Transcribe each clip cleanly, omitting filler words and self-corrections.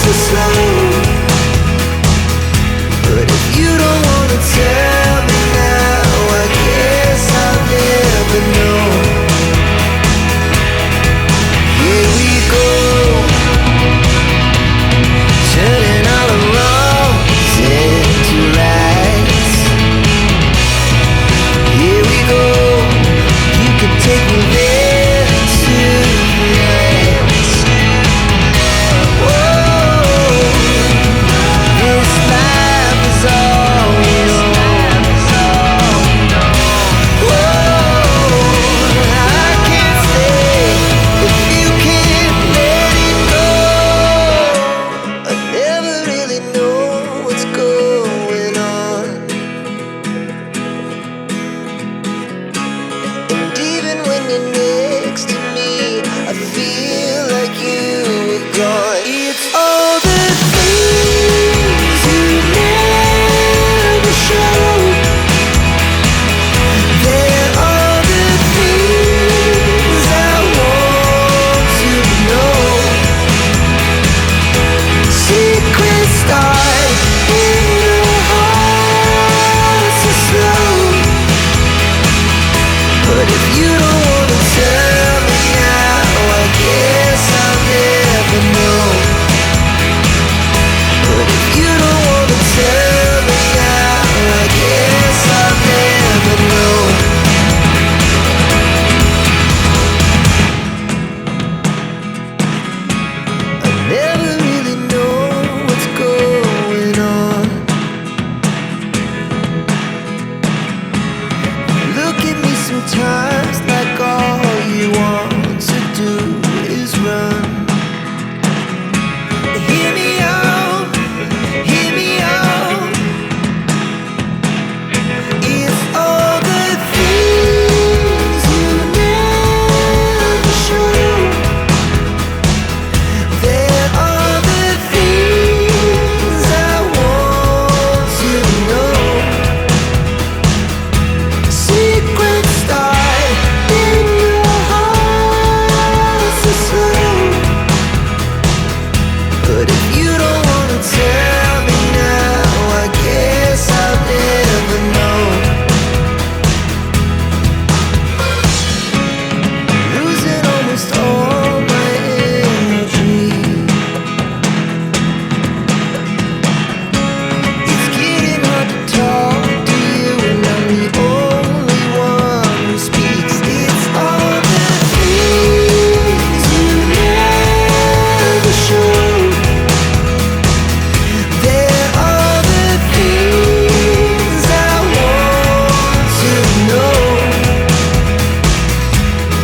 so slow. But if you don't wanna tell me now, I guess I'll never know. Here we go, turning all the wrongs into rights. Here we go, you can take me there tonight. Whoa, this life is all we know. Whoa, I can't stay if you can't let it go. I never really know what's going on, and even when you're next to me, I feel like you were gone. It's all the things you never show. They're all the things I want to know. Secrets start in your heart so slow. But if you don't wanna tell me now, I guess I'll never know. But if you don't wanna tell me now, I guess I'll never know. I never really know what's going on. Look at me sometimes like all you want to do is run. Hear me out, hear me out. It's all the things you never show. They're all the things I want to know. Secrets start in your heart so slow. But if you don't wanna tell me now, I guess I'll never know. Losing almost all my energy. It's getting hard to talk to you, and I'm the only one who speaks. It's all the things you never show. They're all the things I want to know.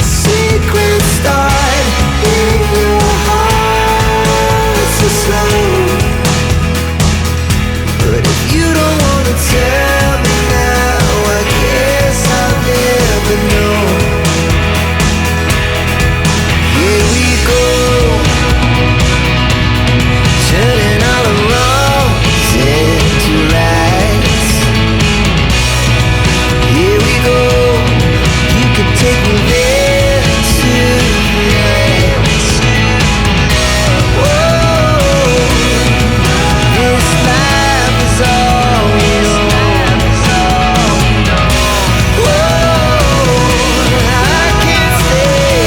Secrets start in your heart so slow. But if you don't wanna tell me now, I guess I'll never know. Here we go, turning all the wrongs into rights. Here we go, you can take me there tonight. Whoa, this life is all we know. Whoa, I can't stay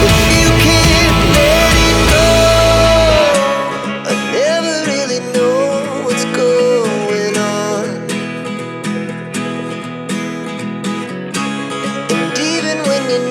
if you can't let it go. I never really know what's going on, and even when you're